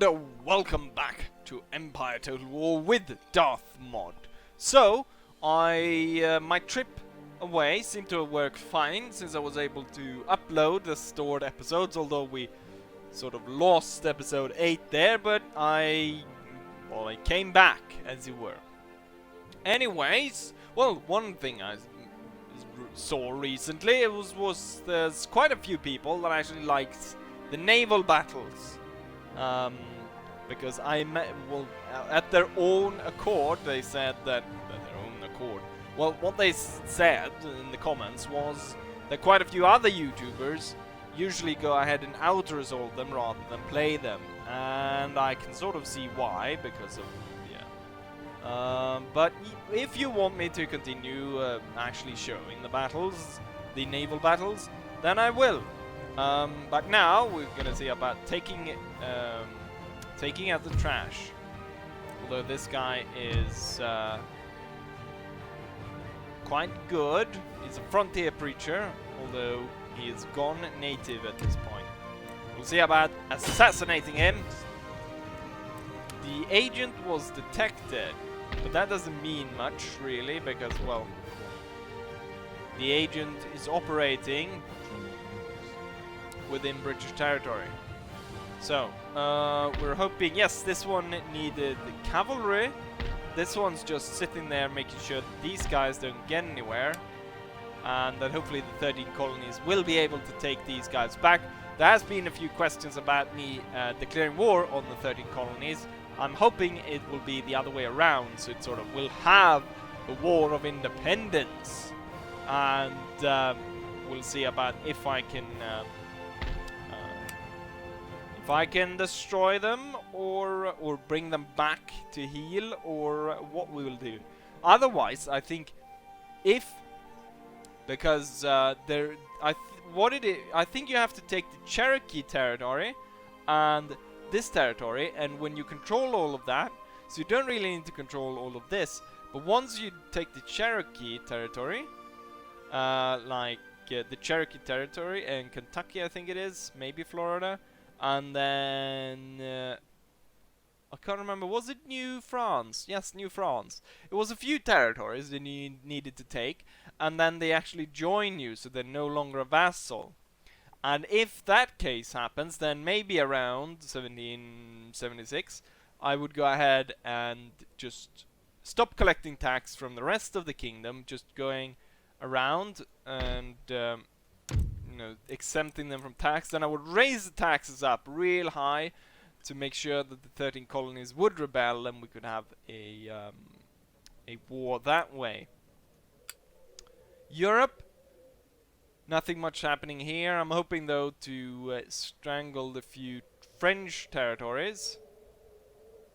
And welcome back to Empire Total War with Darth Mod. So, my trip away seemed to work fine since I was able to upload the stored episodes, although we sort of lost episode 8 there, but I came back, as it were. Anyways, well, one thing I saw recently was there's quite a few people that actually liked the naval battles. Because at their own accord, they said that their own accord. Well, what they said in the comments was that quite a few other YouTubers usually go ahead and auto-resolve them rather than play them, and I can sort of see why, because of but if you want me to continue actually showing the battles, the naval battles, then I will. But now we're gonna see about taking out the trash. Although this guy is quite good. He's a frontier preacher, although he is gone native at this point. We'll see about assassinating him. The agent was detected, but that doesn't mean much really, because, well, the agent is operating within British territory. So, we're hoping, yes, this one needed cavalry. This one's just sitting there making sure that these guys don't get anywhere. And that hopefully the 13 colonies will be able to take these guys back. There has been a few questions about me declaring war on the 13 colonies. I'm hoping it will be the other way around, so it sort of will have a war of independence. And we'll see about if I can destroy them or bring them back to heal, or what we will do. Otherwise, I think because I think you have to take the Cherokee territory and this territory, and when you control all of that, so you don't really need to control all of this, but once you take the Cherokee territory, the Cherokee territory and Kentucky, I think it is, maybe Florida, and then I can't remember, was it New France? Yes, New France. It was a few territories that you needed to take, and then they actually join you, so they're no longer a vassal. And if that case happens, then maybe around 1776, I would go ahead and just stop collecting tax from the rest of the kingdom, just going around and exempting them from tax. Then I would raise the taxes up real high to make sure that the 13 colonies would rebel, and we could have a war that way. Europe, nothing much happening here. I'm hoping though to strangle the few French territories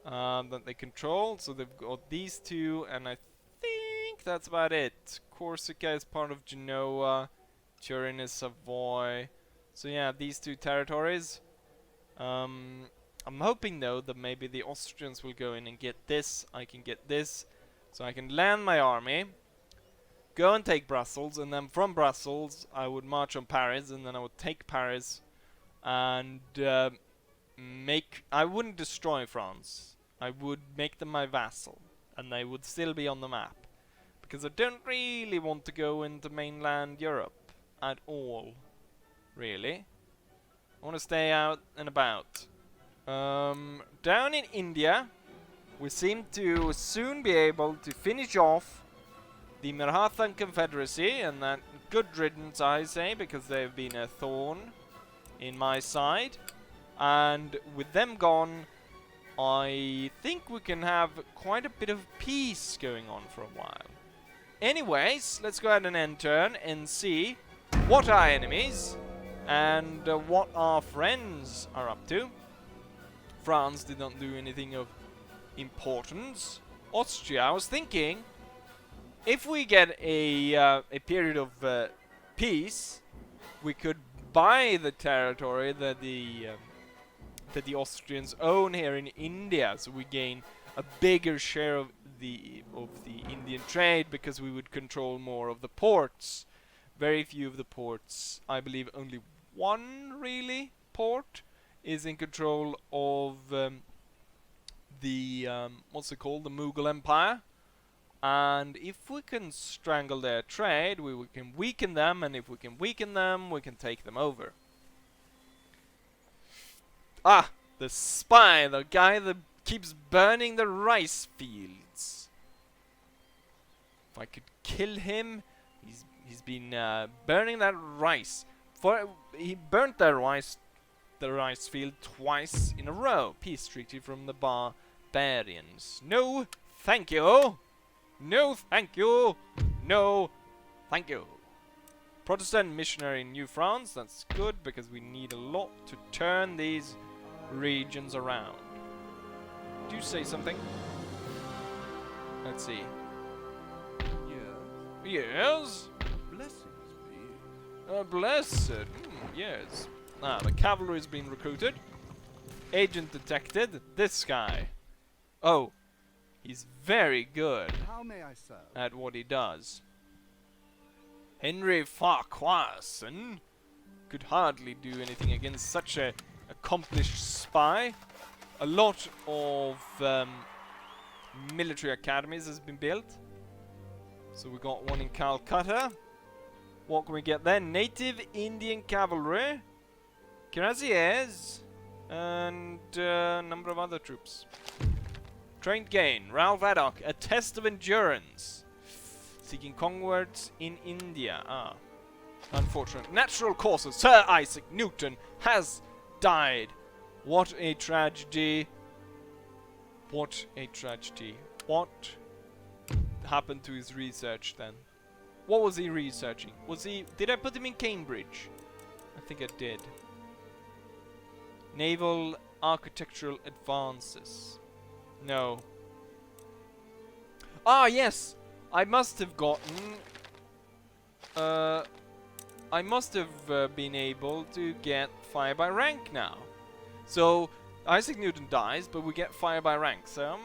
that they control. So they've got these two, and I think that's about it. Corsica is part of Genoa. Turin is Savoy. So yeah, these two territories. I'm hoping though that maybe the Austrians will go in and get this. I can get this, so I can land my army, go and take Brussels, and then from Brussels I would march on Paris, and then I would take Paris and I wouldn't destroy France. I would make them my vassal, and they would still be on the map, because I don't really want to go into mainland Europe at all, really. I want to stay out and about. Down in India, we seem to soon be able to finish off the Marathan Confederacy, and that good riddance, I say, because they've been a thorn in my side. And with them gone, I think we can have quite a bit of peace going on for a while. Anyways, let's go ahead and end turn and see what our enemies and what our friends are up to. France did not do anything of importance. Austria, I was thinking, if we get a period of peace, we could buy the territory that the Austrians own here in India, so we gain a bigger share of the Indian trade, because we would control more of the ports. Very few of the ports, I believe only one really port is in control of the what's it called, the Mughal Empire. And if we can strangle their trade, we can weaken them, and if we can weaken them, we can take them over. Ah, the spy, the guy that keeps burning the rice fields. If I could kill him, he's been burning that rice. He burnt the rice field twice in a row. Peace treaty from the barbarians. No, thank you. No, thank you. No, thank you. Protestant missionary in New France. That's good because we need a lot to turn these regions around. Do you say something? Let's see. Yes. Blessings be. Blessed. Yes. Ah, the cavalry's been recruited. Agent detected. This guy. Oh, he's very good How may I serve? at what he does. Henry Farquharson could hardly do anything against such a accomplished spy. A lot of military academies has been built. So we got one in Calcutta. What can we get then? Native Indian cavalry, cuirassiers, and a number of other troops. Trained gain. Ralph Haddock, a test of endurance. Seeking converts in India. Ah, unfortunate. Natural causes. Sir Isaac Newton has died. What a tragedy. What a tragedy. What happened to his research then? What was he researching? Did I put him in Cambridge? I think I did. Naval architectural advances. No. Ah, yes! I must have gotten... I must have been able to get fire by rank now. So, Isaac Newton dies, but we get fire by rank. So,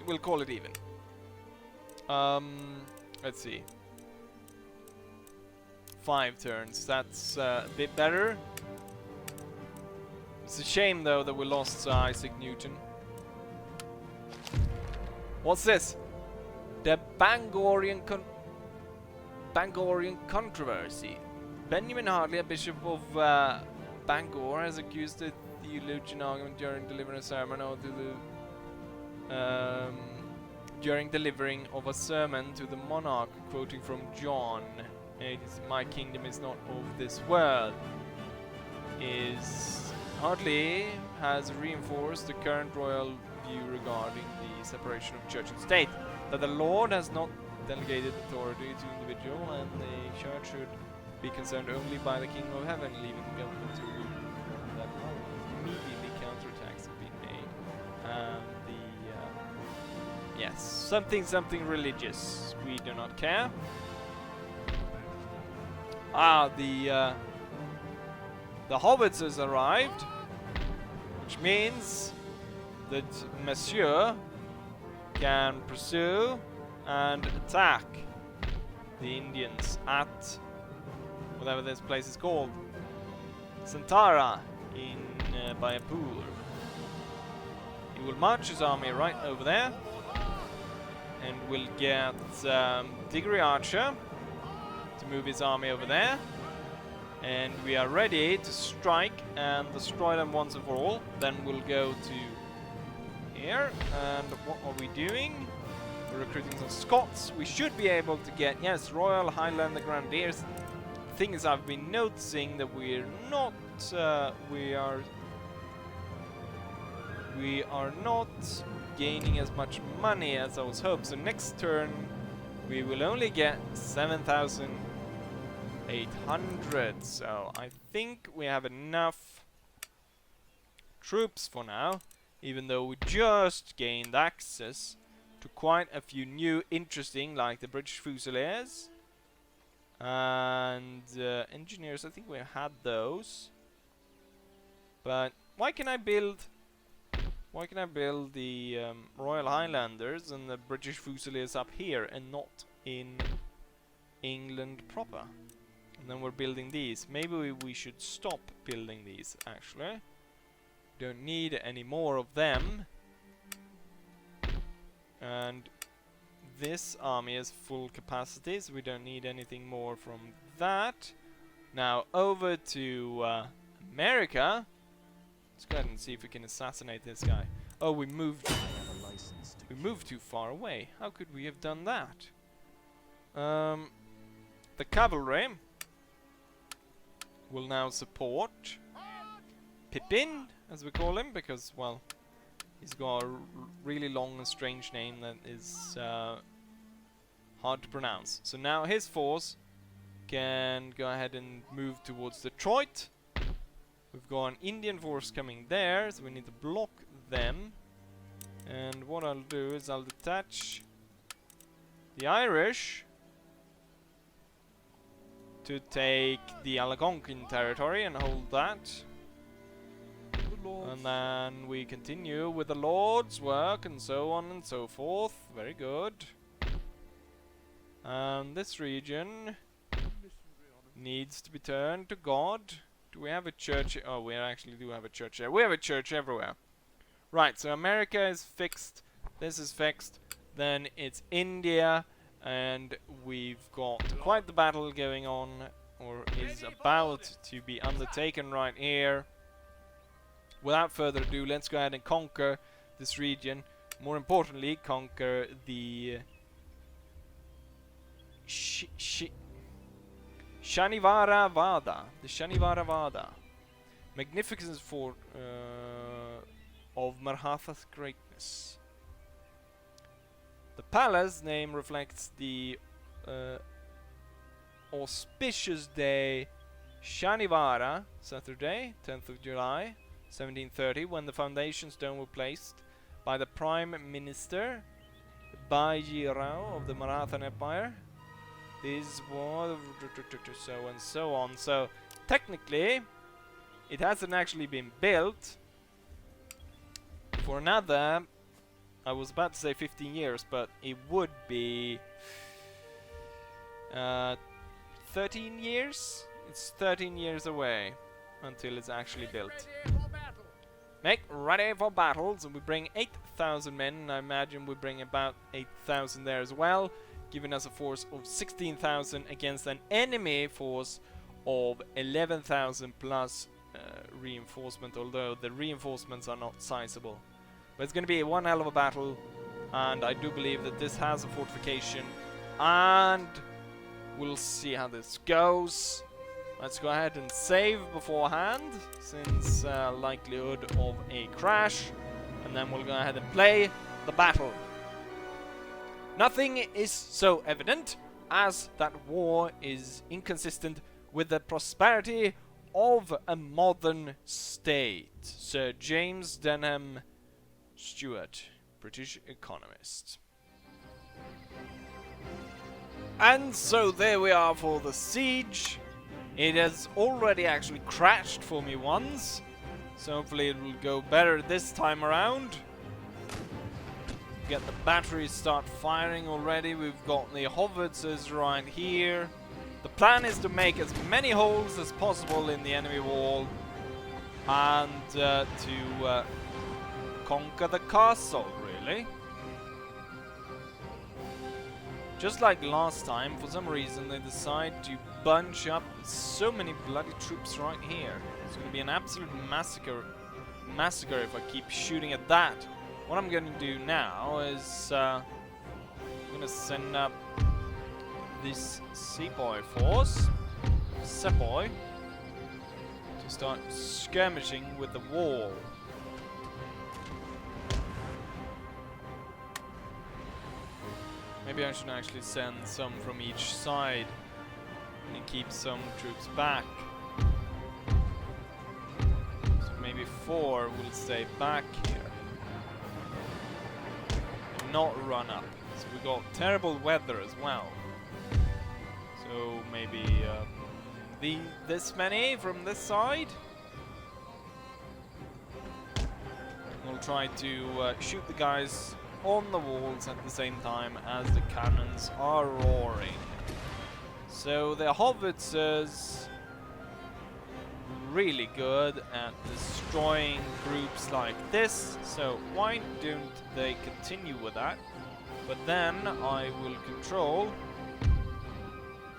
we'll call it even. Let's see. 5 turns. That's a bit better. It's a shame, though, that we lost Isaac Newton. What's this? The Bangorian controversy. Benjamin Hartley, a bishop of Bangor, has accused the theologian argument during delivering a sermon during delivering of a sermon to the monarch, quoting from John. My kingdom is not of this world. Hartley has reinforced the current royal view regarding the separation of church and state, that the Lord has not delegated authority to individual, and the church should be concerned only by the kingdom of heaven, leaving the government to rule. That immediately counterattacks have been made. Yes, something religious. We do not care. Ah, the howitzers arrived, which means that Monsieur can pursue and attack the Indians at whatever this place is called, Santara in Bayapur. He will march his army right over there, and we'll get Diggory Archer to move his army over there, and we are ready to strike and destroy them once and for all. Then we'll go to here, and what are we doing? We're recruiting some Scots. We should be able to get, yes, Royal Highlander Grenadiers. Thing is, I've been noticing that we're not, we are not gaining as much money as I was hoping. So next turn we will only get 7,800. So I think we have enough troops for now, even though we just gained access to quite a few new interesting, like the British Fusiliers and engineers. I think we had those, but why can I build the Royal Highlanders and the British Fusiliers up here and not in England proper? And then we're building these. Maybe we should stop building these, actually. Don't need any more of them. And this army is full capacity, so we don't need anything more from that. Now over to America. Let's go ahead and see if we can assassinate this guy. Oh, we moved too far away. How could we have done that? The cavalry will now support Pippin, as we call him, because, well, he's got a really long and strange name that is hard to pronounce. So now his force can go ahead and move towards Detroit. We've got an Indian force coming there, so we need to block them. And what I'll do is I'll detach the Irish to take the Algonquin territory and hold that. And then we continue with the Lord's work and so on and so forth. Very good. And this region needs to be turned to God. Do we have a church? Oh, we actually do have a church there. We have a church everywhere. Right, so America is fixed. This is fixed. Then it's India. And we've got quite the battle going on, or is about to be undertaken right here. Without further ado, let's go ahead and conquer this region. More importantly, conquer the Shanivara Vada. The Shanivara Vada. Magnificence for of Maratha's greatness. The palace name reflects the auspicious day Shanivara, Saturday, 10th of July, 1730, when the foundation stone were placed by the Prime Minister Baji Rao of the Maratha Empire. This was so and so on. So technically, it hasn't actually been built for another, I was about to say 15 years, but it would be 13 years? It's 13 years away until it's actually built. Make ready for battle. So we bring 8,000 men, and I imagine we bring about 8,000 there as well, giving us a force of 16,000 against an enemy force of 11,000 plus reinforcement, although the reinforcements are not sizable. But it's going to be one hell of a battle, and I do believe that this has a fortification, and we'll see how this goes. Let's go ahead and save beforehand, since likelihood of a crash, and then we'll go ahead and play the battle. Nothing is so evident as that war is inconsistent with the prosperity of a modern state. Sir James Denham Stewart, British economist. And so there we are for the siege. It has already actually crashed for me once, so hopefully it will go better this time around. Get the batteries start firing already. We've got the howitzers right here. The plan is to make as many holes as possible in the enemy wall and to conquer the castle, really. Just like last time, for some reason they decide to bunch up so many bloody troops right here. It's going to be an absolute massacre if I keep shooting at that. What I'm going to do now is I'm going to send up this Sepoy force, Sepoy, to start skirmishing with the wall. Maybe I should actually send some from each side and keep some troops back. So maybe 4 will stay back here and not run up. So we got terrible weather as well. So maybe this many from this side. We'll try to shoot the guys on the walls at the same time as the cannons are roaring. So the howitzers really good at destroying groups like this, so why don't they continue with that? But then I will control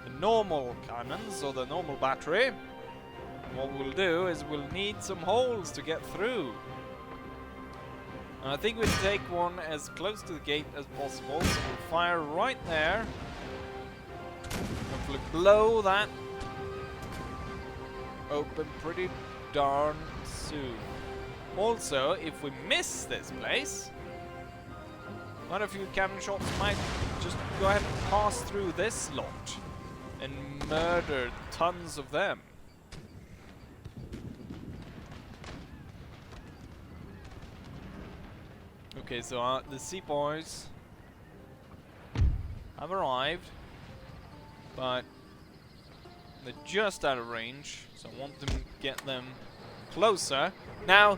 the normal cannons, or the normal battery. What we'll do is we'll need some holes to get through. And I think we'll take one as close to the gate as possible, so we'll fire right there. Hopefully blow that open pretty darn soon. Also, if we miss this place, quite a few cannon shots might just go ahead and pass through this lot and murder tons of them. Okay, so the sepoys have arrived, but they're just out of range, so I want to get them closer. Now,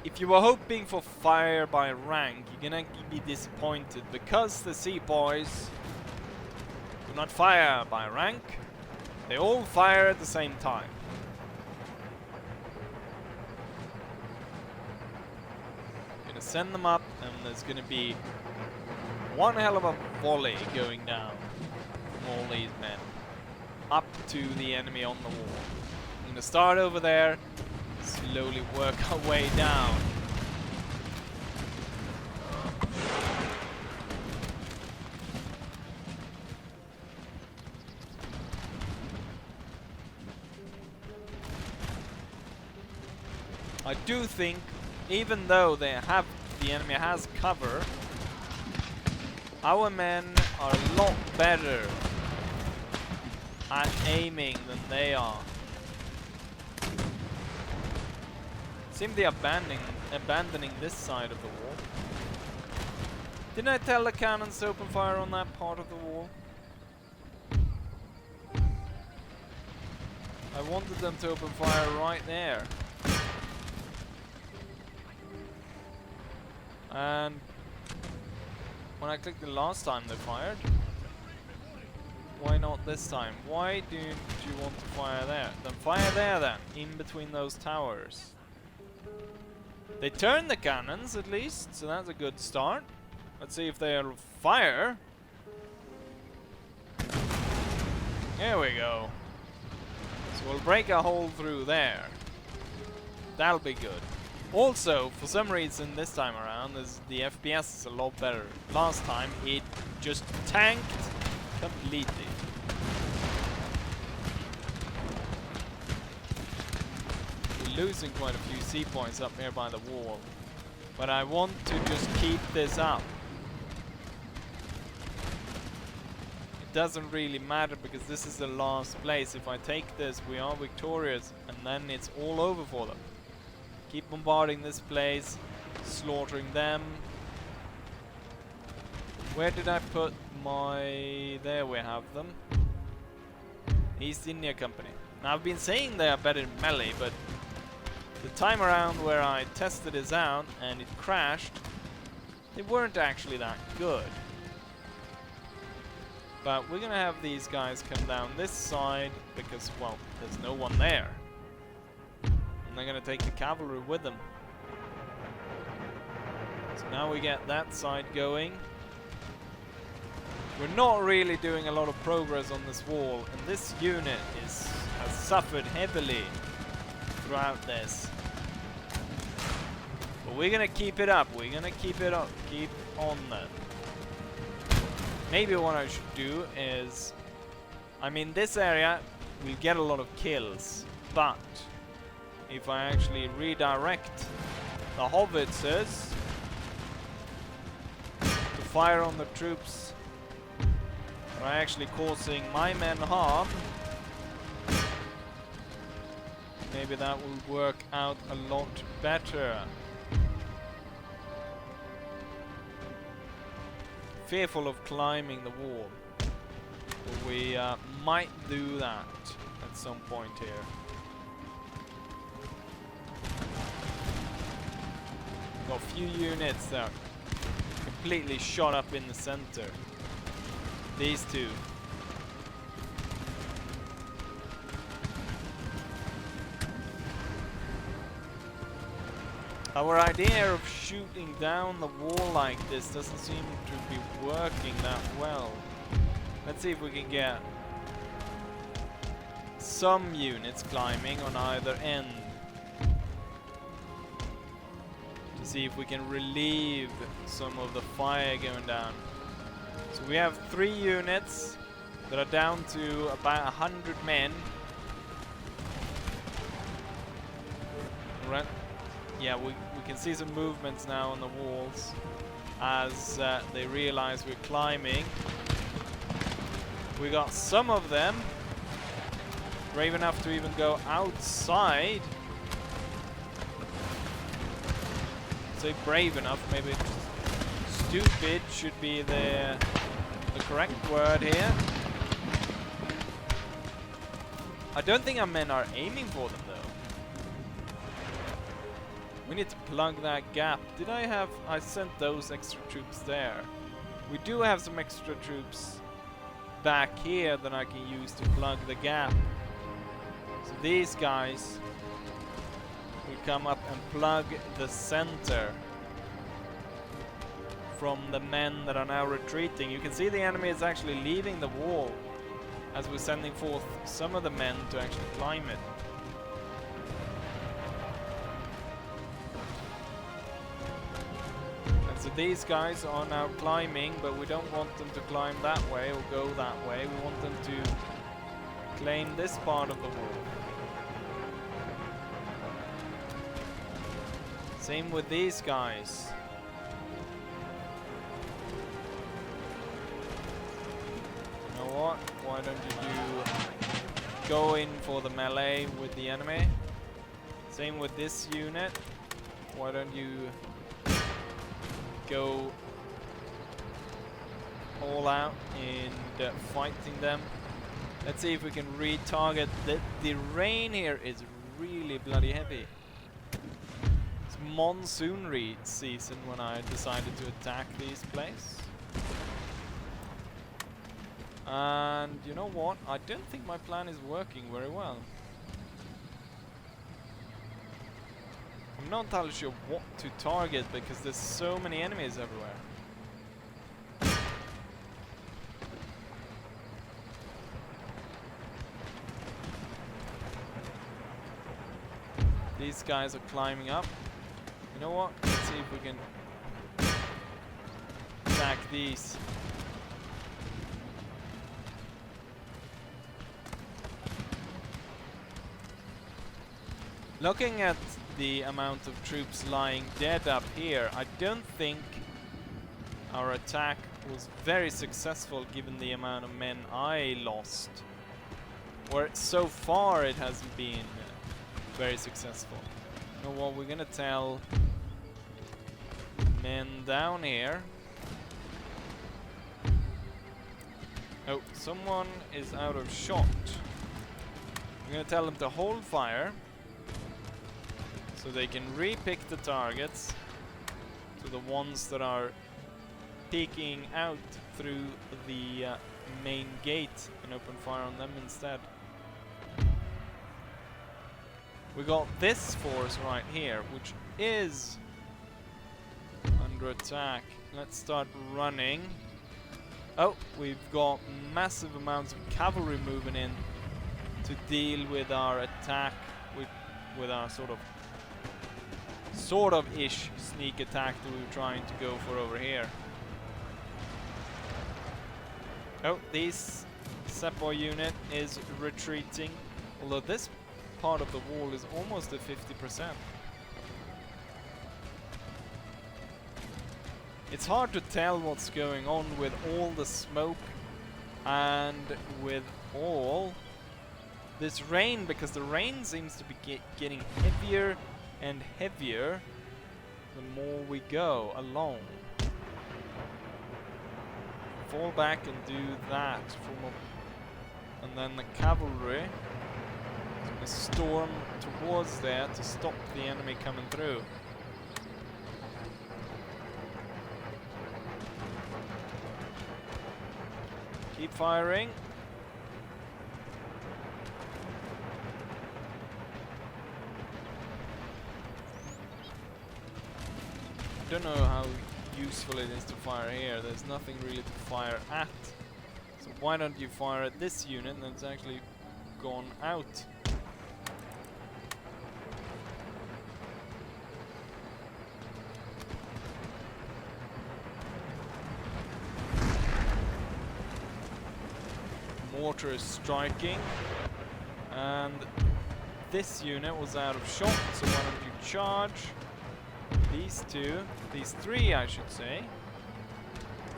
if you were hoping for fire by rank, you're gonna be disappointed, because the sepoys do not fire by rank. They all fire at the same time. Gonna send them up, and there's gonna be one hell of a volley going down from all these men up to the enemy on the wall. I'm gonna start over there, slowly work our way down. I do think, even though the enemy has cover, our men are a lot better at aiming than they are. Seem they are abandoning this side of the wall. Didn't I tell the cannons to open fire on that part of the wall? I wanted them to open fire right there. And when I clicked the last time they fired, why not this time? Why didn't you want to fire there? Then fire there then, in between those towers. They turned the cannons at least, so that's a good start. Let's see if they'll fire. There we go. So we'll break a hole through there. That'll be good. Also, for some reason this time around, the FPS is a lot better. Last time it just tanked completely. We're losing quite a few seapoints up here by the wall, but I want to just keep this up. It doesn't really matter because this is the last place. If I take this, we are victorious, and then it's all over for them. Keep bombarding this place, slaughtering them. Where did I put my... There we have them. East India Company. Now I've been saying they are better in melee, but the time around where I tested this out and it crashed, they weren't actually that good. But we're gonna have these guys come down this side because, well, there's no one there. And they're gonna take the cavalry with them. So now we get that side going. We're not really doing a lot of progress on this wall, and this unit has suffered heavily throughout this. But we're gonna keep it up. We're gonna keep it up. Keep on that. Maybe what I should do is, I mean, this area we get a lot of kills, but if I actually redirect the howitzers to fire on the troops that are actually causing my men harm, maybe that will work out a lot better. Fearful of climbing the wall, but we might do that at some point here. Got a few units that are completely shot up in the center. These two. Our idea of shooting down the wall like this doesn't seem to be working that well. Let's see if we can get some units climbing on either end to see if we can relieve some of the fire going down. So we have 3 units that are down to about 100 men. Right. Yeah, we can see some movements now on the walls as they realize we're climbing. We got some of them brave enough to even go outside. Say brave enough, maybe stupid should be the correct word here. I don't think our men are aiming for them though. We need to plug that gap. Did I sent those extra troops there. We do have some extra troops back here that I can use to plug the gap. So these guys will come up and plug the center from the men that are now retreating. You can see the enemy is actually leaving the wall as we're sending forth some of the men to actually climb it. So these guys are now climbing, but we don't want them to climb that way or go that way. We want them to claim this part of the wall. Same with these guys. You know what? Why don't you go in for the melee with the enemy? Same with this unit. Why don't you go all out in fighting them. Let's see if we can retarget. The rain here is really bloody heavy. It's monsoon season when I decided to attack this place. And you know what? I don't think my plan is working very well. I'm not entirely sure what to target because there's so many enemies everywhere. These guys are climbing up. You know what? Let's see if we can attack these. Looking at the amount of troops lying dead up here, I don't think our attack was very successful given the amount of men I lost. Or so far it hasn't been very successful. You know what, we're gonna tell men down here. Oh, someone is out of shot. We're gonna tell them to hold fire so they can re-pick the targets to the ones that are peeking out through the main gate and open fire on them instead. We got this force right here, which is under attack. Let's start running. Oh, we've got massive amounts of cavalry moving in to deal with our attack, with our sort of ish sneak attack that we were trying to go for over here. Oh, this Sepoy unit is retreating, although this part of the wall is almost at 50%. It's hard to tell what's going on with all the smoke and with all this rain, because the rain seems to be getting heavier and heavier the more we go along. Fall back and do that and then the cavalry is going to storm towards there to stop the enemy coming through. Keep firing. don't know how useful it is to fire here. There's nothing really to fire at. So why don't you fire at this unit that's actually gone out? Mortar is striking, and this unit was out of shot, so why don't you charge these three I should say.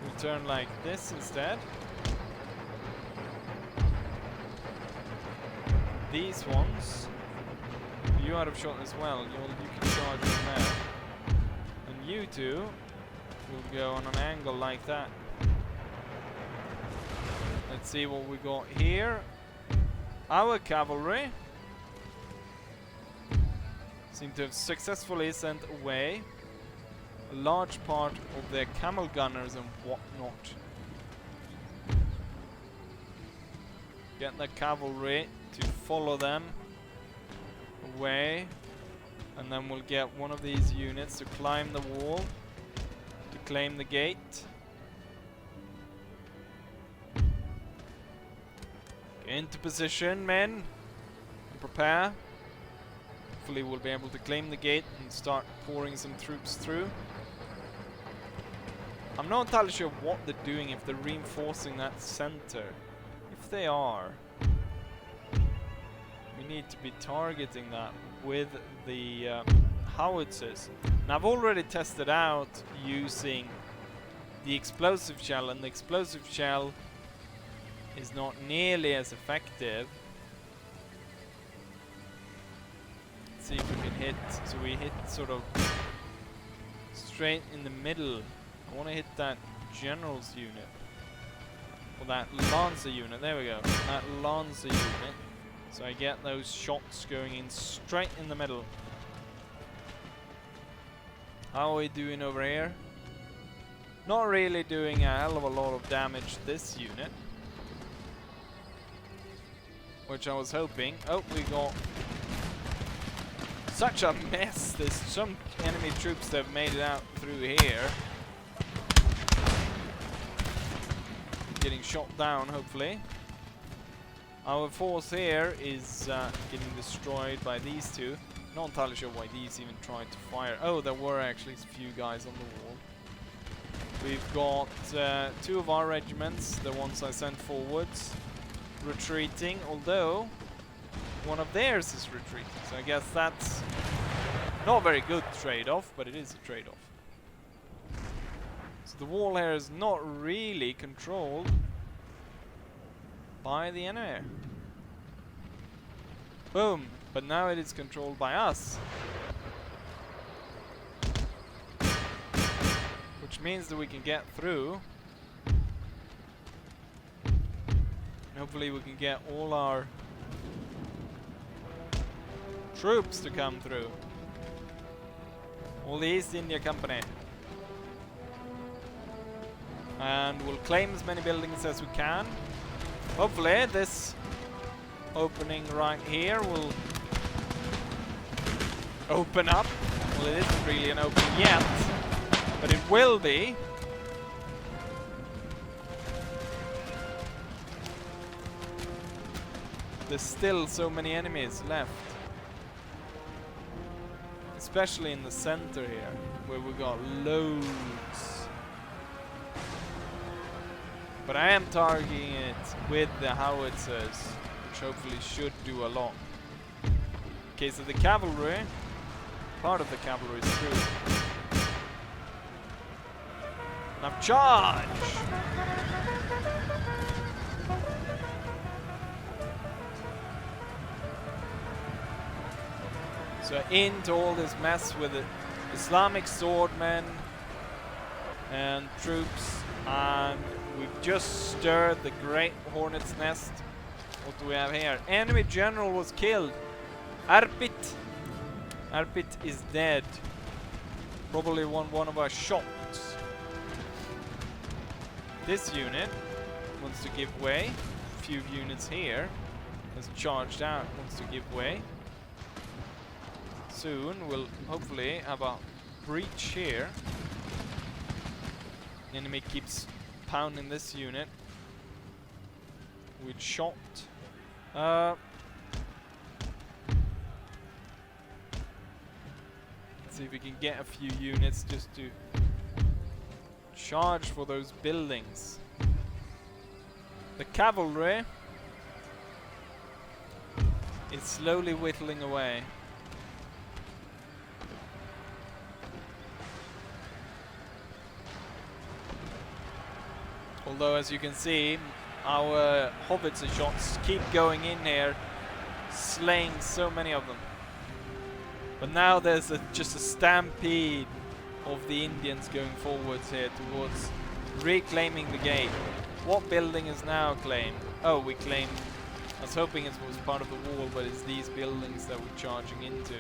We'll turn like this instead. These ones, you out of shot as well, you can charge from there. And you two will go on an angle like that. Let's see what we got here. Our cavalry seem to have successfully sent away a large part of their camel gunners and whatnot. Get the cavalry to follow them away, and then we'll get one of these units to climb the wall to claim the gate. Into position, men, and prepare. Hopefully we'll be able to claim the gate and start pouring some troops through. I'm not entirely sure what they're doing, if they're reinforcing that center. If they are, we need to be targeting that with the howitzers. And I've already tested out using the explosive shell, and the explosive shell is not nearly as effective. Let's see if we can hit. So we hit sort of straight in the middle. I want to hit that general's unit, or that lancer unit. There we go. That lancer unit. So I get those shots going in straight in the middle. How are we doing over here? Not really doing a hell of a lot of damage to this unit, which I was hoping. Oh, we got such a mess. There's some enemy troops that have made it out through here. Getting shot down, hopefully. Our force here is getting destroyed by these two. Not entirely sure why these even tried to fire. Oh, there were actually a few guys on the wall. We've got two of our regiments, the ones I sent forwards, retreating, although one of theirs is retreating. So I guess that's not a very good trade-off, but it is a trade-off. So the wall here is not really controlled by the enemy. Boom! But now it is controlled by us. Which means that we can get through. And hopefully we can get all our troops to come through. All the East India Company. And we'll claim as many buildings as we can. Hopefully this opening right here will open up. Well, it isn't really an opening yet, but it will be. There's still so many enemies left. Especially in the center here, where we got loads. But I am targeting it with the howitzers, which hopefully should do a lot. In case of the cavalry, part of the cavalry is through. Now charge! So into all this mess with the Islamic swordmen and troops, and we've just stirred the Great Hornet's Nest. What do we have here? Enemy general was killed. Arpit. Arpit is dead. Probably one of our shots. This unit wants to give way. A few units here has charged out, wants to give way. Soon we'll hopefully have a breach here. The enemy keeps pounding this unit with shot. Let's see if we can get a few units just to charge for those buildings. The cavalry is slowly whittling away. Although, as you can see, our howitzer shots keep going in here, slaying so many of them. But now there's just a stampede of the Indians going forwards here towards reclaiming the gate. What building is now claimed? Oh, we claimed... I was hoping it was part of the wall, but it's these buildings that we're charging into.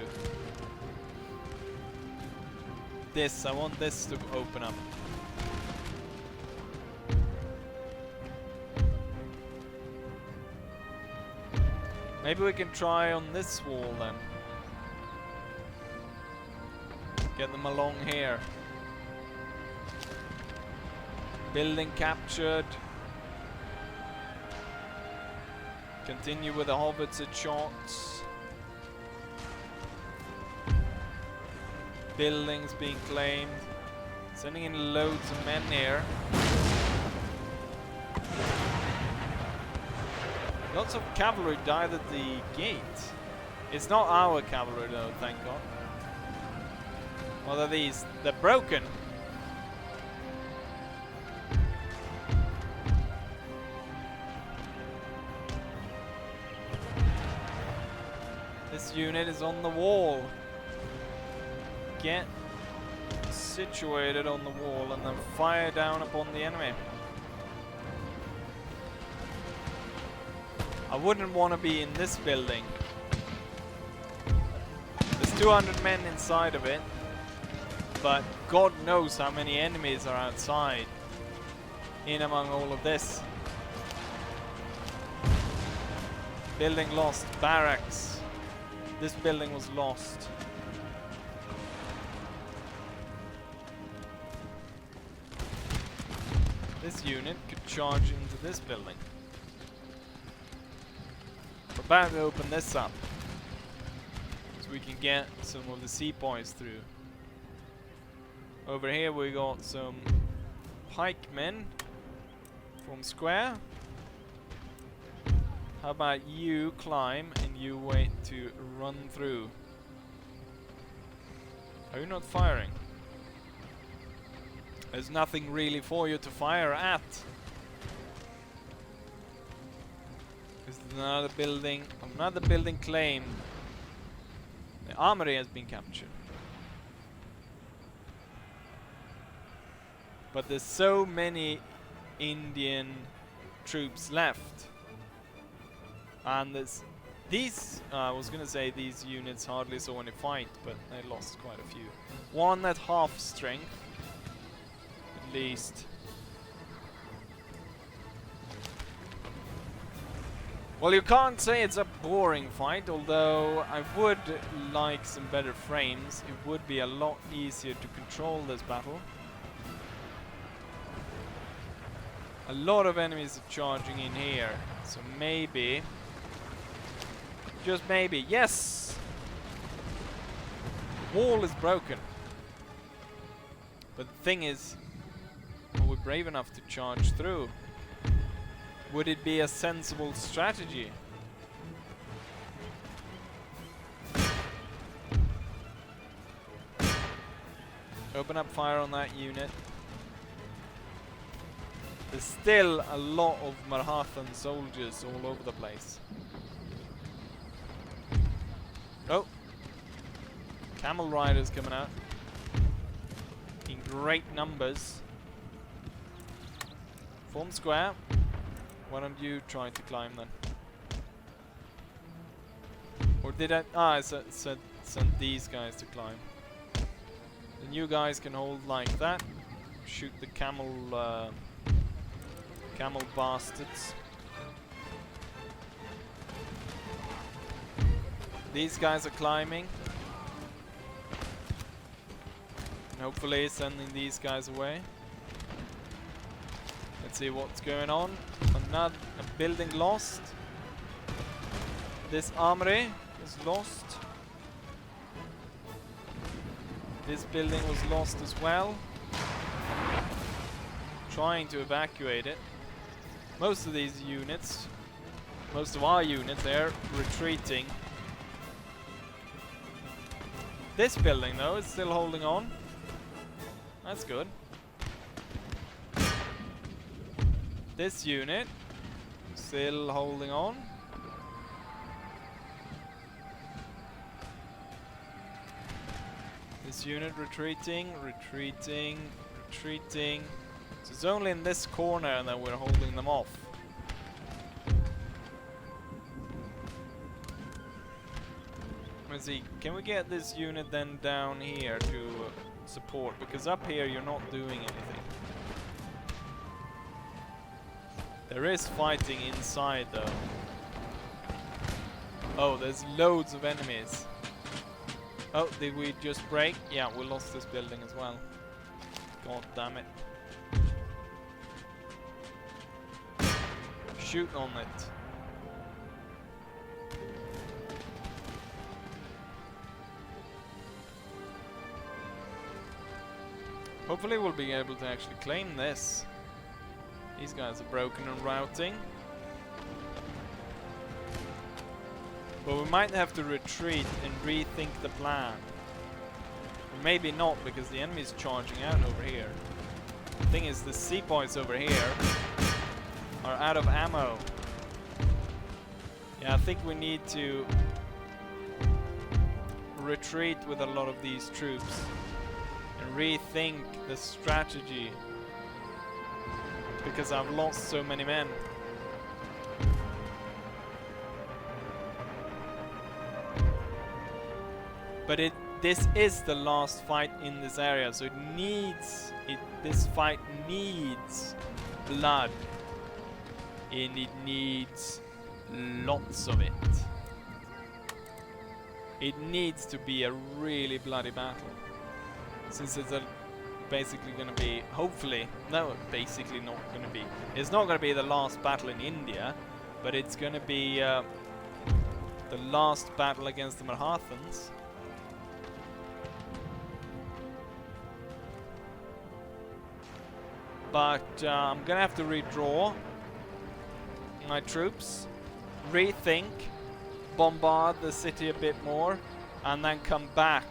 This, I want this to open up. Maybe we can try on this wall then. Get them along here. Building captured. Continue with the howitzer shots. Buildings being claimed. Sending in loads of men here. Lots of cavalry died at the gate. It's not our cavalry though, thank God. What are these? They're broken. This unit is on the wall. Get situated on the wall and then fire down upon the enemy. I wouldn't want to be in this building. There's 200 men inside of it, but God knows how many enemies are outside in among all of this. Building lost. Barracks. This building was lost. This unit could charge into this building. We're about to open this up so we can get some of the sepoys through. Over here we got some pikemen from square. How about you climb and you wait to run through? Are you not firing? There's nothing really for you to fire at. There's another building claimed. The armory has been captured. But there's so many Indian troops left. And I was gonna say these units hardly saw any fight, but they lost quite a few. One at half strength, at least. Well, you can't say it's a boring fight, although I would like some better frames. It would be a lot easier to control this battle. A lot of enemies are charging in here, so maybe, just maybe, yes! The wall is broken. But the thing is, are we brave enough to charge through? Would it be a sensible strategy? Open up fire on that unit. There's still a lot of Marathan soldiers all over the place. Oh! Camel riders coming out. In great numbers. Form square. Why don't you try to climb then? Or did I... Ah, I sent these guys to climb. Then you guys can hold like that. Shoot the camel bastards. These guys are climbing. hopefully sending these guys away. Let's see what's going on. Another building lost. This armory is lost. This building was lost as well. Trying to evacuate it. Most of these units, most of our units, they're retreating. This building though is still holding on. That's good. This unit still holding on. This unit retreating, retreating, retreating. So it's only in this corner that we're holding them off. Let's see, can we get this unit then down here to support? Because up here you're not doing anything. There is fighting inside though. Oh, there's loads of enemies. Oh, did we just break? Yeah, we lost this building as well. God damn it. Shoot on it. Hopefully we'll be able to actually claim this. These guys are broken and routing. But we might have to retreat and rethink the plan. Or maybe not, because the enemy's charging out over here. The thing is, the sepoys over here are out of ammo. Yeah, I think we need to retreat with a lot of these troops and rethink the strategy, because I've lost so many men. But this is the last fight in this area, so this fight needs blood, and it needs lots of it. It needs to be a really bloody battle, since it's basically going to be, hopefully, no, basically not going to be. It's not going to be the last battle in India, but it's going to be the last battle against the Marathans. But I'm going to have to redraw my troops, rethink, bombard the city a bit more, and then come back.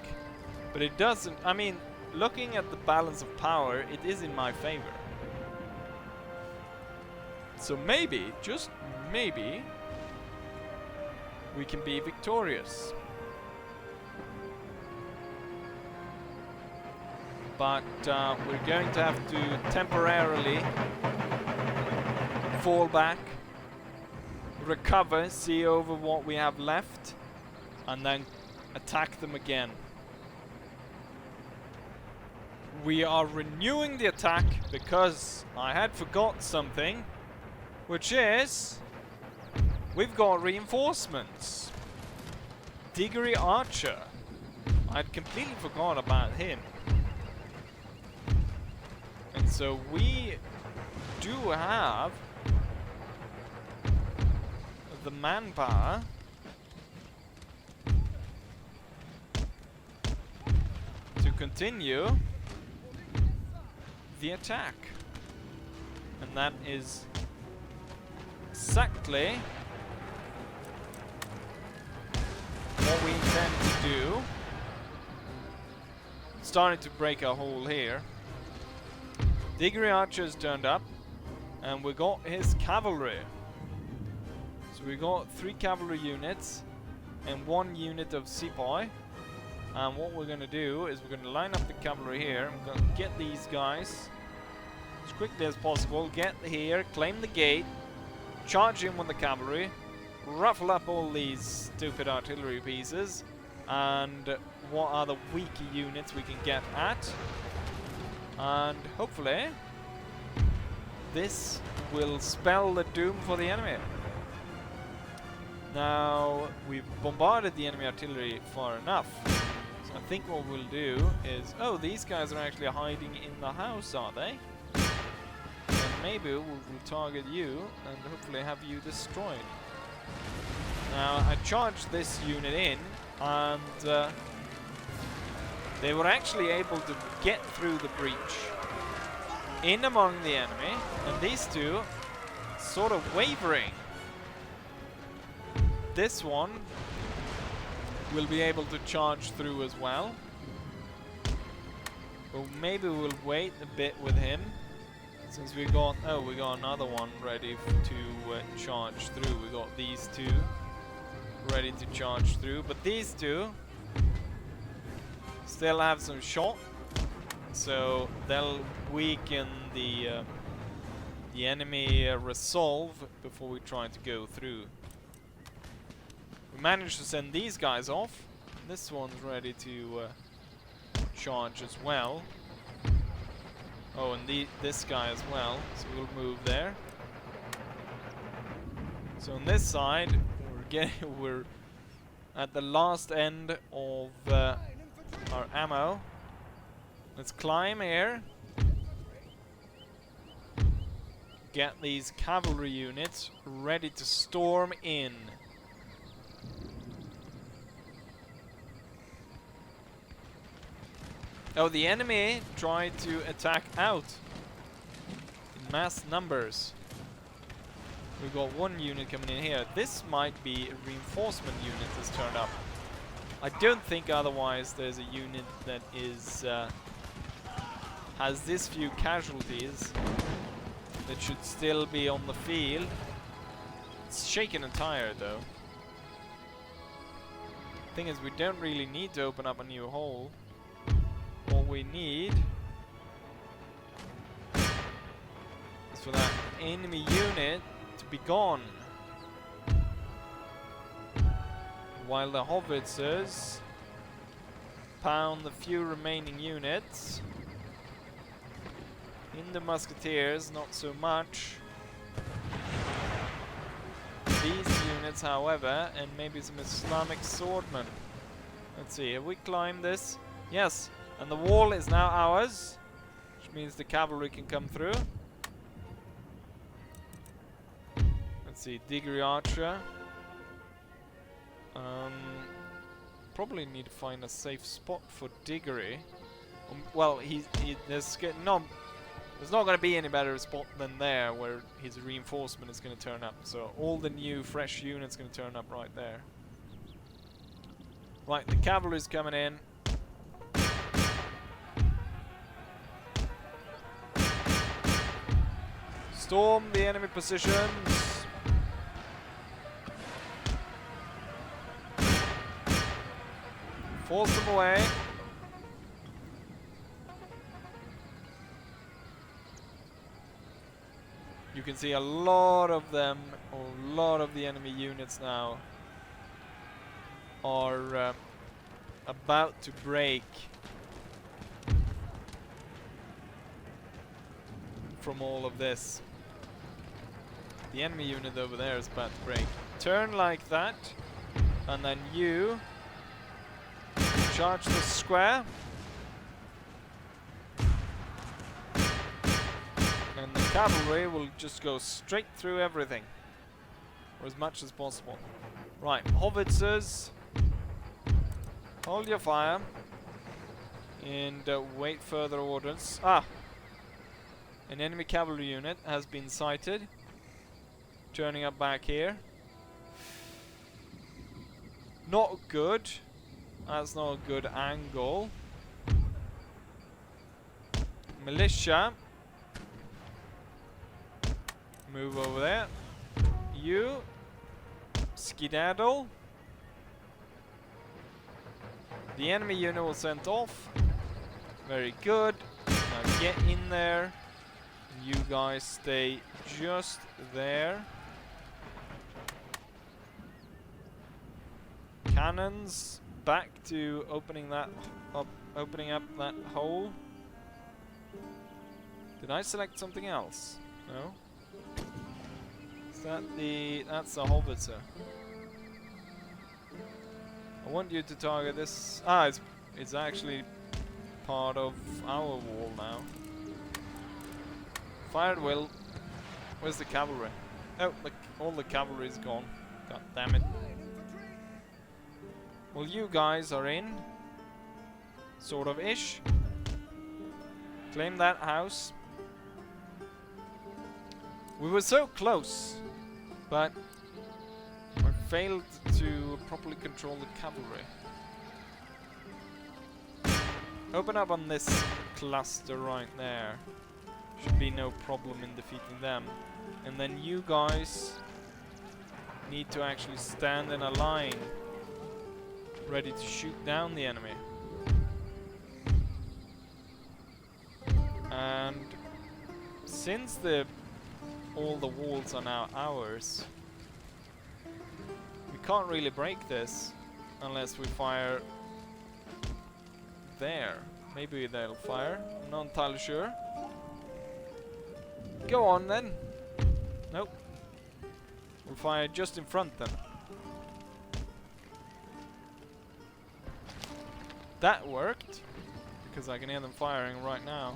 But it doesn't, I mean, looking at the balance of power, it is in my favor. So maybe, just maybe, we can be victorious. But we're going to have to temporarily fall back, recover, see over what we have left, and then attack them again. We are renewing the attack because I had forgot something, which is we've got reinforcements. Diggory Archer. I'd completely forgot about him. And so we do have the manpower to continue the attack. And that is exactly what we intend to do. Starting to break a hole here. Diggory Archer's turned up, and we got his cavalry. So we got 3 cavalry units and 1 unit of sepoy. And what we're going to do is we're going to line up the cavalry here. I'm going to get these guys as quickly as possible. Get here, claim the gate, charge in with the cavalry, ruffle up all these stupid artillery pieces, and what are the weaker units we can get at. And hopefully this will spell the doom for the enemy. Now we've bombarded the enemy artillery far enough, I think what we'll do is... Oh, these guys are actually hiding in the house, are they? And maybe we'll target you and hopefully have you destroyed. Now, I charged this unit in, and they were actually able to get through the breach in among the enemy, and these two sort of wavering. This one will be able to charge through as well. Well, maybe we'll wait a bit with him, since we got another one ready to charge through. We got these two ready to charge through, but these two still have some shot, so they'll weaken the enemy resolve before we try to go through. We managed to send these guys off. This one's ready to charge as well. Oh, and this guy as well, so we'll move there. So on this side, we're at the last end of our ammo. Let's climb here. Get these cavalry units ready to storm in. Oh, the enemy tried to attack out in mass numbers. We've got one unit coming in here. This might be a reinforcement unit that's turned up. I don't think otherwise there's a unit that is has this few casualties that should still be on the field. It's shaken and tired though. Thing is, we don't really need to open up a new hole. What we need is for that enemy unit to be gone, while the howitzers pound the few remaining units. In the musketeers, not so much. These units, however, and maybe some Islamic swordmen. Let's see, have we climbed this? Yes, and the wall is now ours, which means the cavalry can come through. Let's see, Diggory Archer. Probably need to find a safe spot for Diggory. Well, there's not going to be any better spot than there where his reinforcement is going to turn up. So all the new fresh units going to turn up right there. Right, the cavalry's coming in. Storm the enemy positions. Force them away. You can see a lot of them, or a lot of the enemy units now are about to break from all of this. The enemy unit over there is about to break. Turn like that, and then you charge the square. And the cavalry will just go straight through everything, or as much as possible. Right, howitzers, hold your fire and wait further orders. Ah! An enemy cavalry unit has been sighted, turning up back here. Not good. That's not a good angle. Militia, move over there. You skedaddle. The enemy unit was sent off. Very good. Now get in there. You guys stay just there. Cannons back to opening up that hole. Did I select something else? No. Is that that's the howitzer. I want you to target this. Ah, it's it's actually part of our wall now. Fire at will. Where's the cavalry? Oh, look, all the cavalry is gone. God damn it. Well, you guys are in. Sort of ish. Claim that house. We were so close, but I failed to properly control the cavalry. Open up on this cluster right there. Should be no problem in defeating them. And then you guys need to actually stand in a line, ready to shoot down the enemy. And since all the walls are now ours, we can't really break this unless we fire there. Maybe they'll fire. I'm not entirely sure. Go on then. Nope. We'll fire just in front then. That worked, because I can hear them firing right now.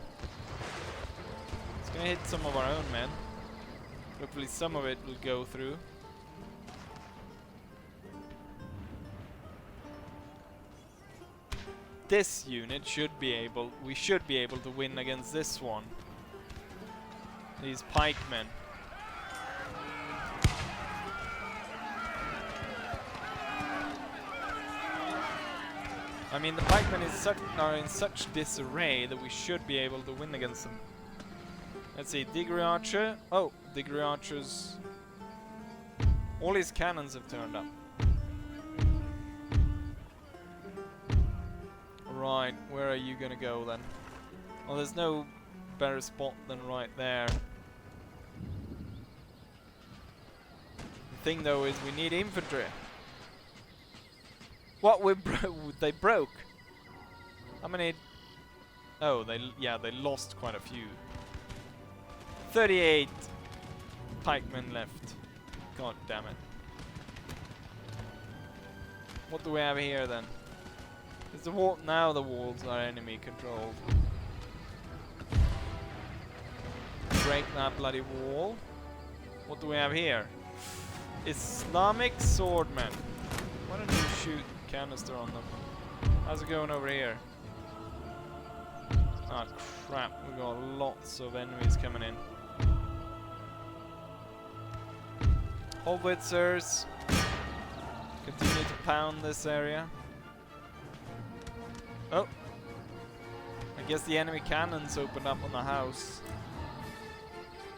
It's gonna hit some of our own men. Hopefully some of it will go through. This unit should be able, we should be able to win against this one. These pikemen. I mean, the pikemen are in such disarray that we should be able to win against them. Let's see, Diggory Archer. Oh, Diggory Archer's... all his cannons have turned up. Right, where are you gonna go then? Well, there's no better spot than right there. The thing though is we need infantry. What? They broke? How many? Oh, they lost quite a few. 38 pikemen left. God damn it. What do we have here then? Is the wall now? The walls are enemy controlled. Break that bloody wall. What do we have here? Islamic swordmen. Why don't you shoot canister on them? How's it going over here? Ah, crap. We got lots of enemies coming in. Howitzers. Continue to pound this area. Oh. I guess the enemy cannons opened up on the house.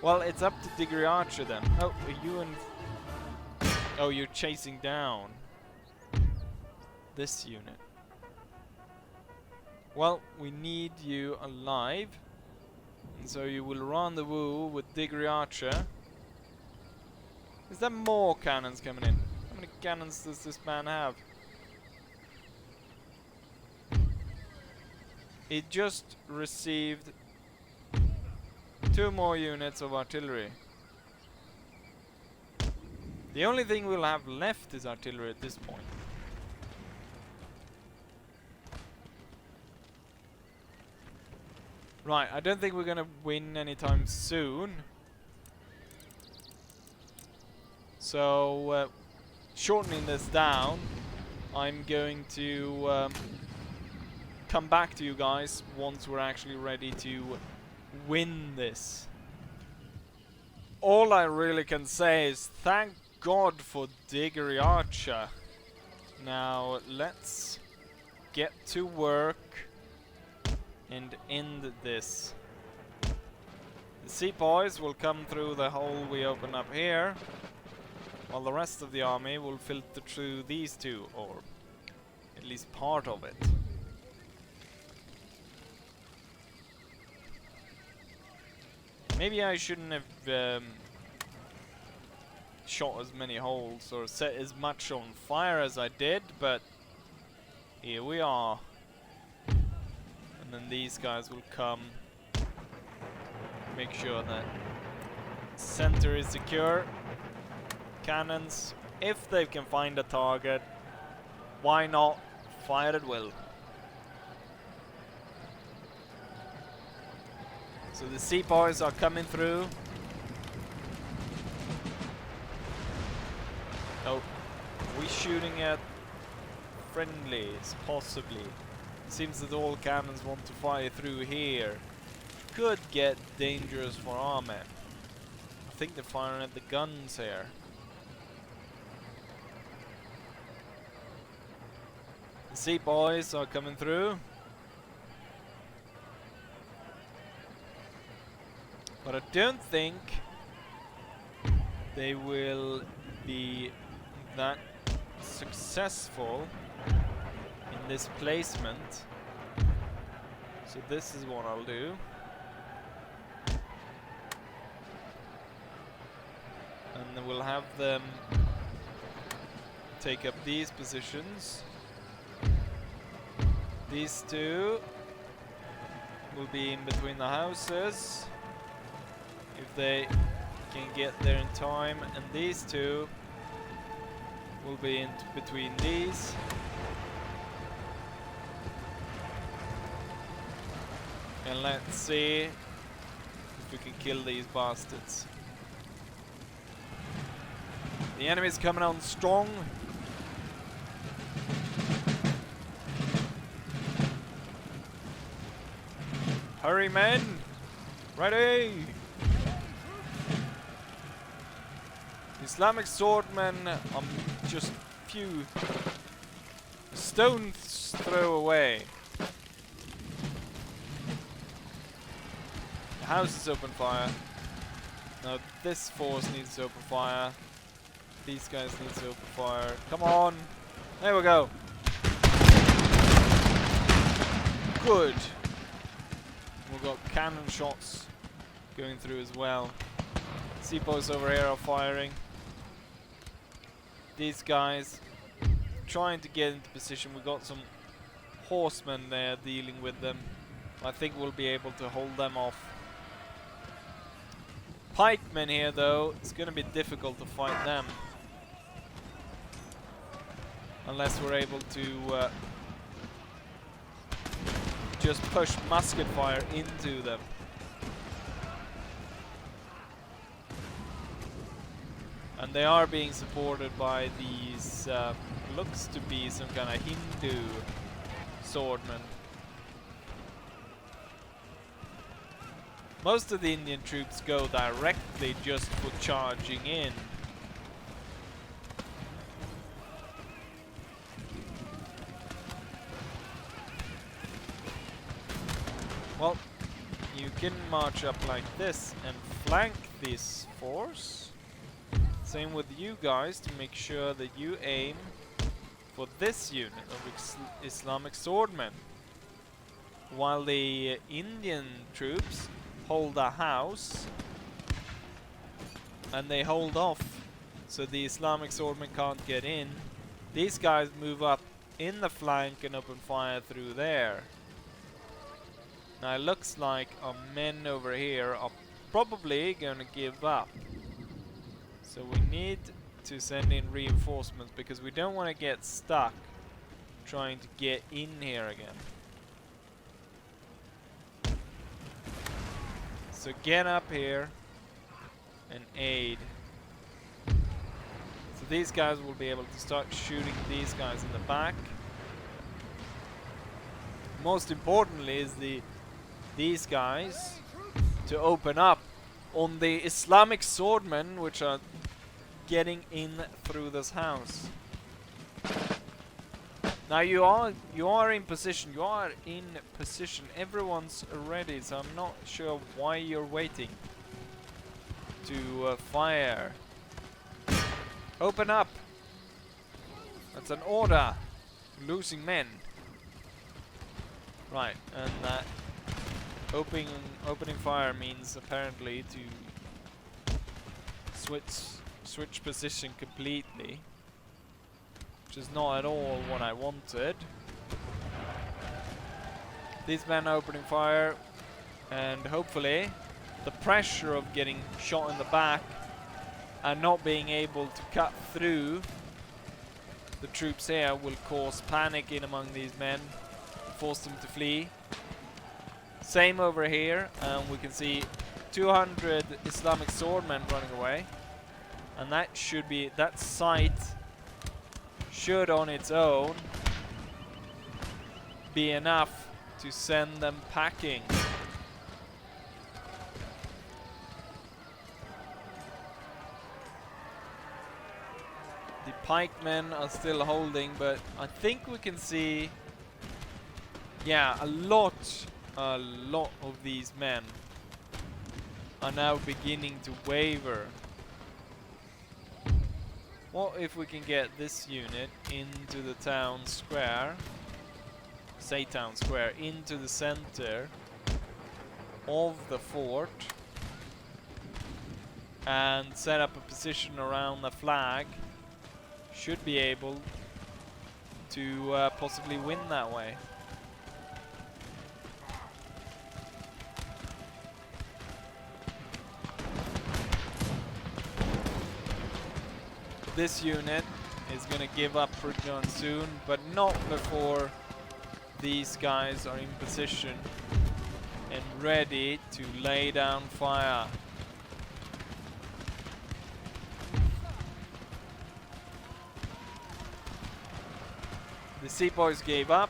Well, it's up to Diggory Archer then. Oh, are you in... oh, you're chasing down this unit. Well, we need you alive. And so you will rendezvous with Diggory Archer. Is there more cannons coming in? How many cannons does this man have? He just received 2 more units of artillery. The only thing we'll have left is artillery at this point. Right, I don't think we're gonna win anytime soon. So, shortening this down, I'm going to come back to you guys once we're actually ready to win this. All I really can say is thank God for Diggory Archer. Now let's get to work and end this. The sepoys will come through the hole we open up here, while the rest of the army will filter through these two, or at least part of it. Maybe I shouldn't have shot as many holes or set as much on fire as I did, but here we are. And then these guys will come, make sure that center is secure. Cannons, if they can find a target, why not fire at will? So the sepoys are coming through. Oh, are we shooting at friendlies? Possibly. Seems that all cannons want to fire through here. Could get dangerous for our men. I think they're firing at the guns here. The sepoys are coming through. But I don't think they will be that successful in this placement. So this is what I'll do. And then we'll have them take up these positions. These two will be in between the houses, if they can get there in time, and these two will be in between these. And let's see if we can kill these bastards. The enemy's coming on strong. Hurry, men! Ready! Islamic swordmen are just few stones throw away. The houses open fire. Now this force needs to open fire. These guys need to open fire. Come on! There we go! Good! We've got cannon shots going through as well. Sepoys over here are firing. These guys trying to get into position. We've got some horsemen there dealing with them. I think we'll be able to hold them off. Pikemen here though, it's gonna be difficult to fight them. Unless we're able to just push musket fire into them. And they are being supported by these, looks to be some kind of Hindu swordmen. Most of the Indian troops go directly just for charging in. Well, you can march up like this and flank this force. Same with you guys, to make sure that you aim for this unit of Islamic swordmen. While the Indian troops hold a house and they hold off so the Islamic swordmen can't get in. These guys move up in the flank and open fire through there. Now it looks like our men over here are probably going to give up. So we need to send in reinforcements because we don't want to get stuck trying to get in here again. So get up here and aid. So these guys will be able to start shooting these guys in the back. Most importantly is these guys to open up on the Islamic swordmen which are getting in through this house. Now you are in position. You are in position. Everyone's ready, so I'm not sure why you're waiting to fire. Open up. That's an order. Losing men. Right, and that opening fire means apparently to switch position completely, which is not at all what I wanted. These men are opening fire, and hopefully the pressure of getting shot in the back and not being able to cut through the troops here will cause panic in among these men, force them to flee. Same over here, and we can see 200 Islamic swordmen running away. And that should be, that sight should on its own be enough to send them packing. The pikemen are still holding, but I think we can see, yeah, a lot of these men are now beginning to waver. What if we can get this unit into the town square, say town square, into the center of the fort and set up a position around the flag? Should be able to possibly win that way. This unit is gonna give up pretty darn soon, but not before these guys are in position and ready to lay down fire. The sepoys gave up.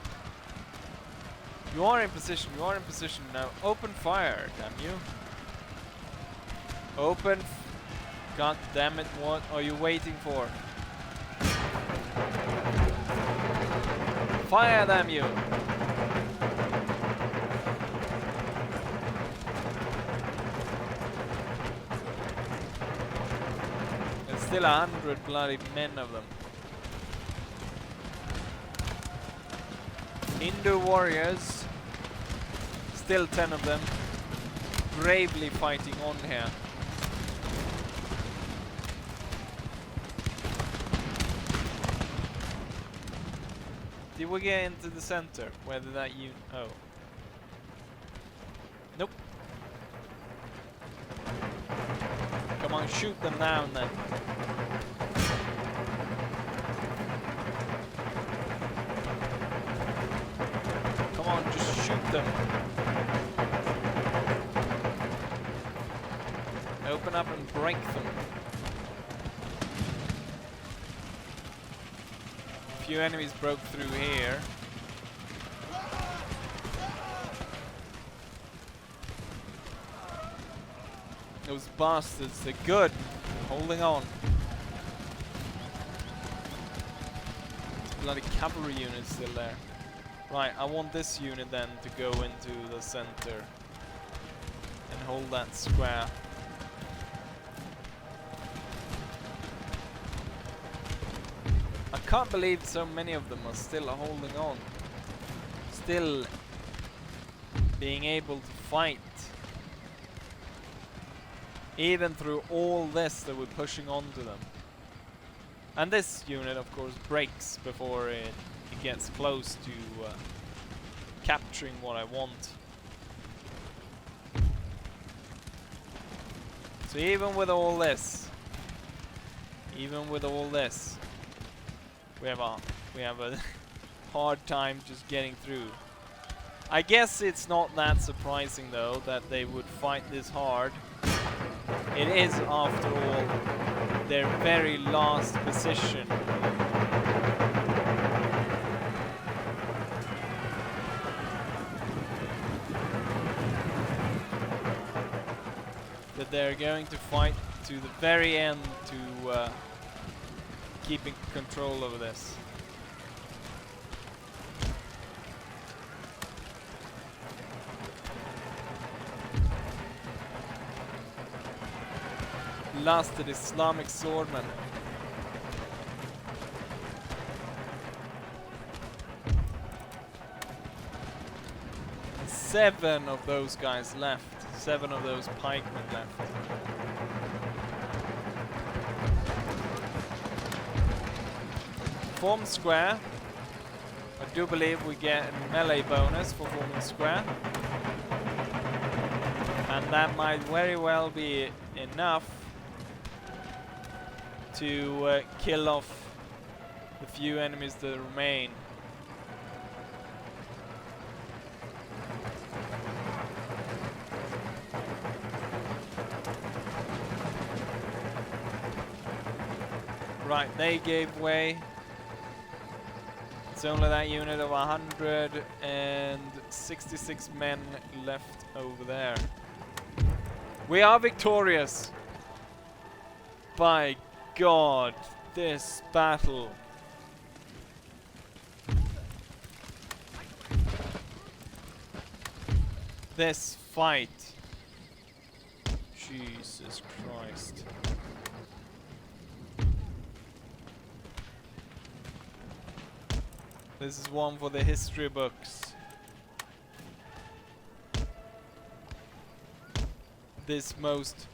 You are in position, now. Open fire, damn you. Open. God damn it, what are you waiting for? Fire, damn you! There's still 100 bloody men of them. Hindu warriors, still 10 of them, bravely fighting on here. Did we get into the center? Whether that you... oh. Nope. Come on, shoot them down then. Come on, just shoot them. Open up and break them. A few enemies broke through here. Those bastards, they're good. Holding on. Bloody cavalry units still there. Right, I want this unit then to go into the center and hold that square. I can't believe so many of them are still holding on. Still being able to fight. Even through all this that we're pushing onto them. And this unit of course breaks before it gets close to capturing what I want. So even with all this, we have a hard time just getting through. I guess it's not that surprising though that they would fight this hard. It is after all their very last position. That they're going to fight to the very end to keeping control over this. Lasted Islamic swordmen. Seven of those guys left. 7 of those pikemen left. Form square. I do believe we get a melee bonus for forming square. And that might very well be enough to kill off the few enemies that remain. Right, they gave way. It's only that unit of 166 men left over there. We are victorious! By God, this battle. This fight. Jesus Christ. This is one for the history books. This most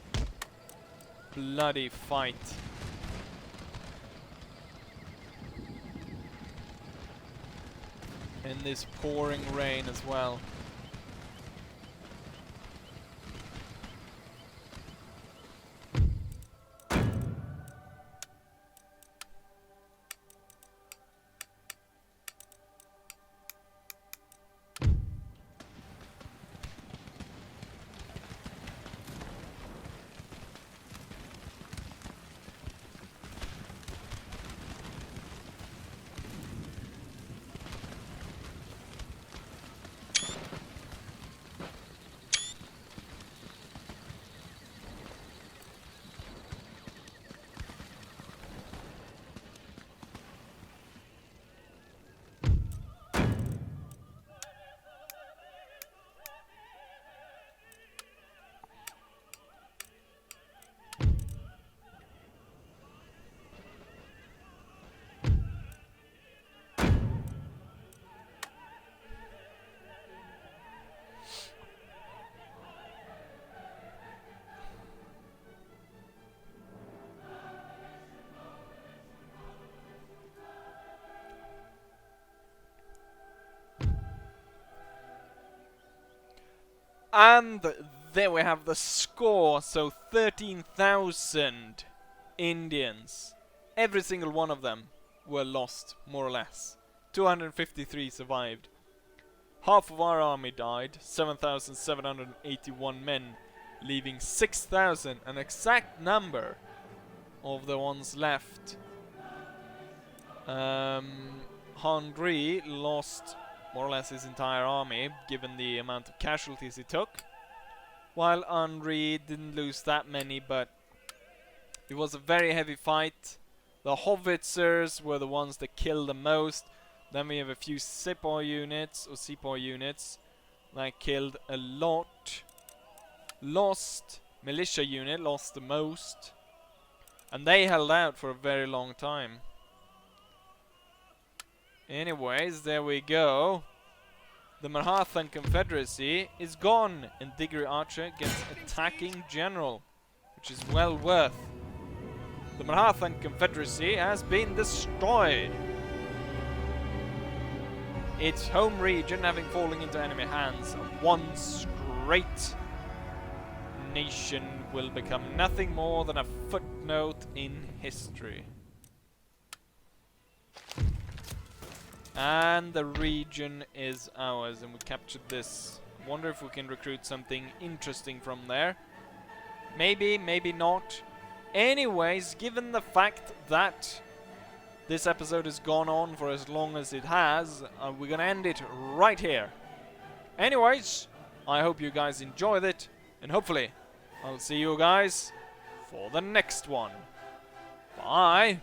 bloody fight. In this pouring rain as well. And there we have the score. So 13,000 Indians. Every single one of them were lost, more or less. 253 survived. Half of our army died, 7,781 men, leaving 6,000, an exact number of the ones left. Henri lost more or less his entire army, given the amount of casualties he took. While Henri didn't lose that many, but it was a very heavy fight. The howitzers were the ones that killed the most. Then we have a few sepoy units, that killed a lot. Lost militia unit, lost the most. And they held out for a very long time. Anyways, there we go. The Marathan Confederacy is gone, and Diggory Archer gets attacking general, which is well worth. The Marathan Confederacy has been destroyed. Its home region having fallen into enemy hands, once great nation will become nothing more than a footnote in history. And the region is ours, and we captured this. Wonder if we can recruit something interesting from there. Maybe, maybe not. Anyways, given the fact that this episode has gone on for as long as it has, we're gonna end it right here. Anyways, I hope you guys enjoyed it, and hopefully I'll see you guys for the next one. Bye!